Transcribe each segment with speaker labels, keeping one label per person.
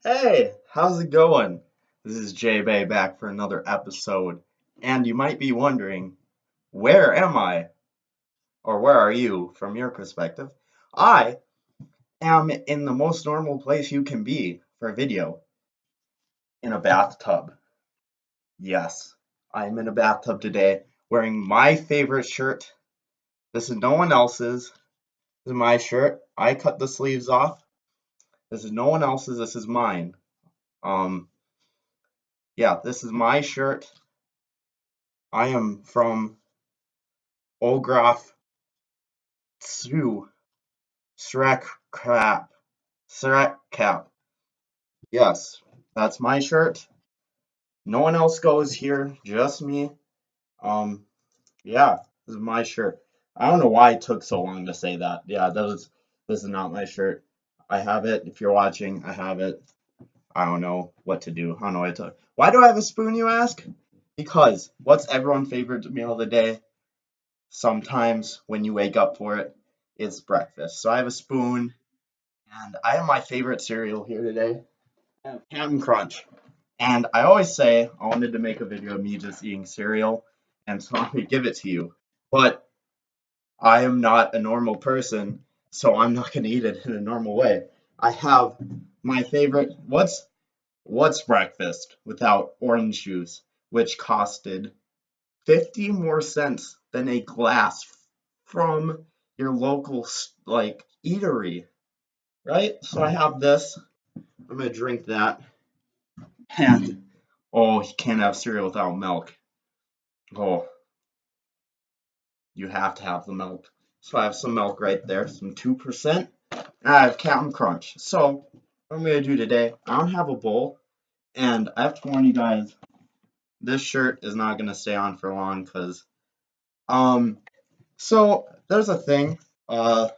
Speaker 1: Hey, how's it going? This is J Bay back for another episode. And you might be wondering, where am I? Or where are you from your perspective? I am in the most normal place you can be for a video, in a bathtub. Yes, I'm in a bathtub today wearing my favorite shirt. This is no one else's. This is my shirt. I cut the sleeves off. This is no one else's. This is mine. Um, yeah, this is my shirt. I am from Olgraf Two, Shrek Crap. Shrek Cap. Yes, that's my shirt. No one else goes here, just me. Um, yeah, this is my shirt. I don't know why it took so long to say that. Yeah, this is not my shirt. I have it. If you're watching, I have it. I don't know what to do. I don't know what to. Why do I have a spoon, you ask? Because what's everyone's favorite meal of the day? Sometimes when you wake up for it, it's breakfast. So I have a spoon. And I have my favorite cereal here today. I have Captain Crunch. And I always say I wanted to make a video of me just eating cereal, and so I'm gonna give it to you. But I am not a normal person, so I'm not gonna eat it in a normal way. I have my favorite. What's breakfast without orange juice, which costed 50 more cents than a glass from your local like eatery, right? So I have this. I'm gonna drink that. And oh, you can't have cereal without milk. Oh, you have to have the milk. So I have some milk right there, some 2%. And I have Captain Crunch. So what I'm gonna do today, I don't have a bowl, and I have to warn you guys, this shirt is not gonna stay on for long because um so there's a thing. A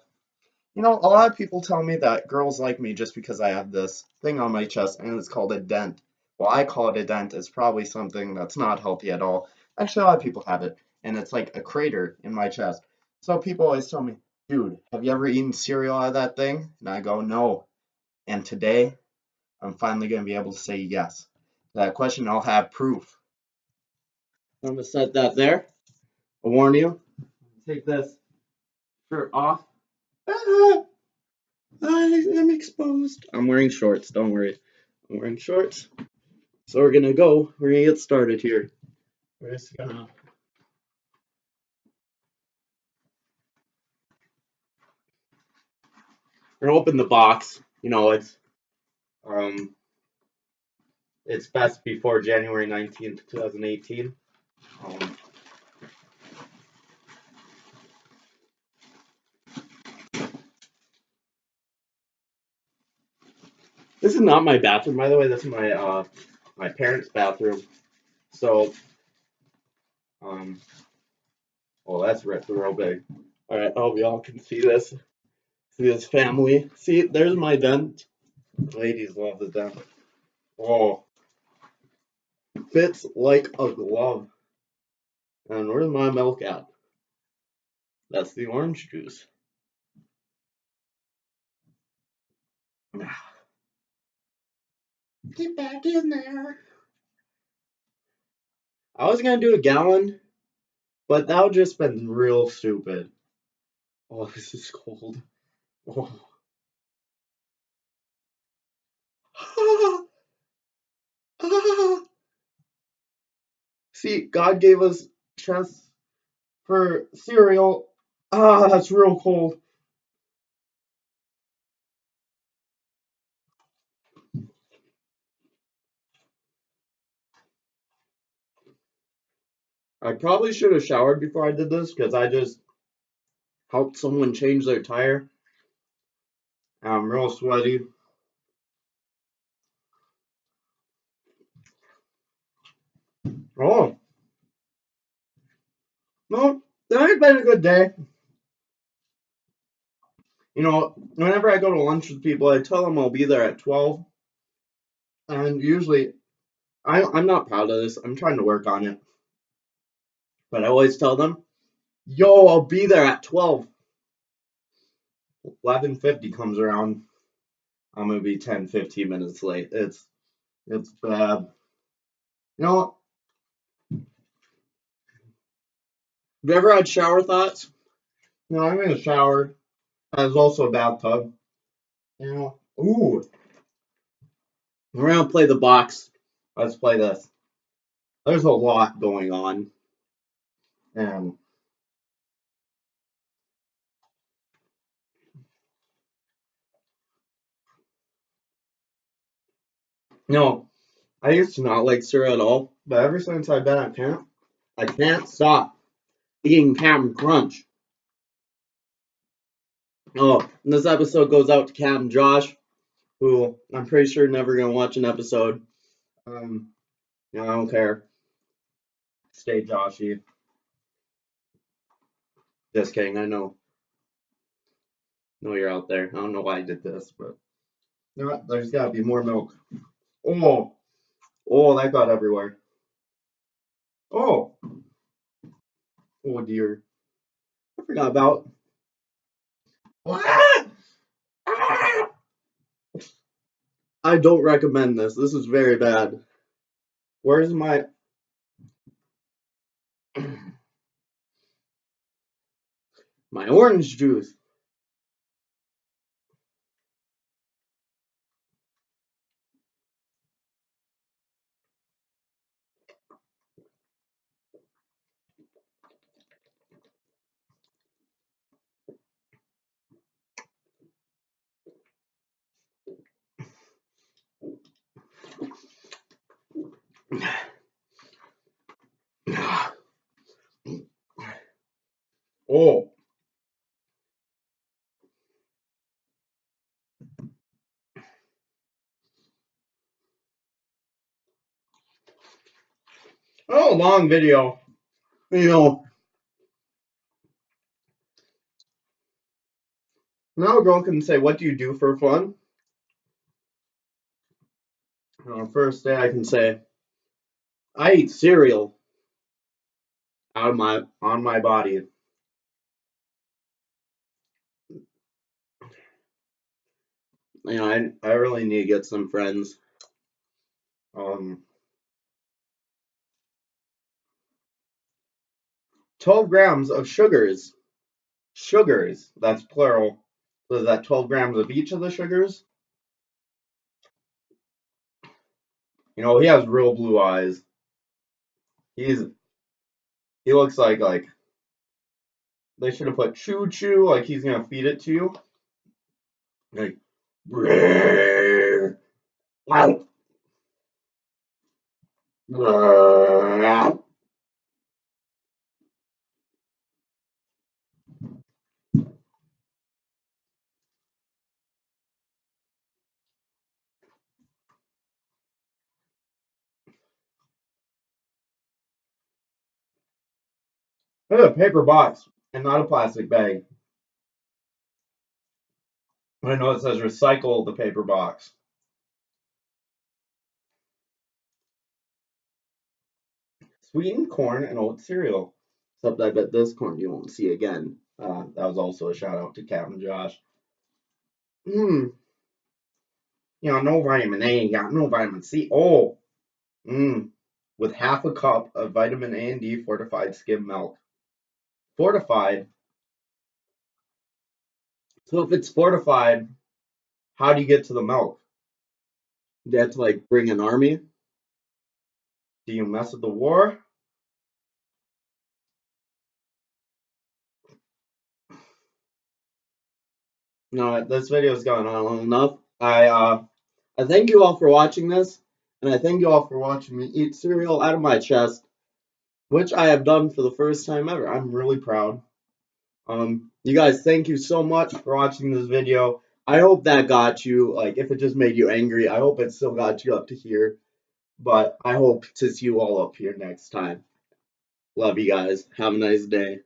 Speaker 1: lot of people tell me that girls like me just because I have this thing on my chest and it's called a dent. Well, I call it a dent. It's probably something that's not healthy at all. Actually, a lot of people have it, and it's like a crater in my chest. So people always tell me, dude, have you ever eaten cereal out of that thing? And I go, no. And today, I'm finally going to be able to say yes. To that question, I'll have proof. I'm going to set that there. I warn you. Take this shirt off. I am exposed. I'm wearing shorts, don't worry. I'm wearing shorts. So we're gonna go. We're gonna get started here. We're just gonna open the box. Um it's best before January 19th, 2018. Um this is not my bathroom, by the way. This is my parents' bathroom. So oh, that's real big. All right, I hope y'all can see this. See this family. See, there's my dent. Ladies love the dent. Oh, fits like a glove. And where's my milk at? That's the orange juice. Get back in there. I was gonna do a gallon, but that would just been real stupid. Oh, this is cold. Oh. See, God gave us chests for cereal. Ah, that's real cold. I probably should have showered before I did this because I just helped someone change their tire. I'm real sweaty. Oh, no, today's been a good day. Whenever I go to lunch with people, I tell them I'll be there at 12. And usually, I'm not proud of this. I'm trying to work on it. But I always tell them, yo, I'll be there at 12. 11:50 comes around. I'm gonna be 10, 15 minutes late. It's bad. You know what? Have you ever had shower thoughts? You know, I'm in a shower. There's also a bathtub. You know, ooh, we're gonna play the box. Let's play this. There's a lot going on, and you know, I used to not like cereal at all, but ever since I've been at camp, I can't stop eating Captain Crunch. Oh, and this episode goes out to Captain Josh, who I'm pretty sure never gonna watch an episode. You know, I don't care. Stay Joshy. Just kidding. I know you're out there. I don't know why I did this, but you know what? There's gotta be more milk. Oh, that got everywhere. Oh, oh dear. I forgot about. I don't recommend this. This is very bad. Where's my my orange juice? Oh, oh, long video. You know, now a girl can say, "What do you do for fun?" First day I can say, "I eat cereal out of my on my body." You know, I really need to get some friends. 12 grams of sugars. Sugars. That's plural. So is that 12 grams of each of the sugars? You know, he has real blue eyes. He looks like they should have put choo choo, like he's gonna feed it to you. Like it's a paper box and not a plastic bag. I know it says recycle the paper box. Sweetened corn and oat cereal. Except I bet this corn you won't see again. That was also a shout out to Captain Josh. You know, no vitamin A, got no vitamin C. Oh, with half a cup of vitamin A and D fortified skim milk. Fortified. So if it's fortified, how do you get to the milk? Do you have to like bring an army? Do you mess with the war? No, this video has gone on long enough. I thank you all for watching this, and I thank you all for watching me eat cereal out of my chest, which I have done for the first time ever. I'm really proud. You guys, thank you so much for watching this video. I hope that got you, like, if it just made you angry, I hope it still got you up to here. But I hope to see you all up here next time. Love you guys. Have a nice day.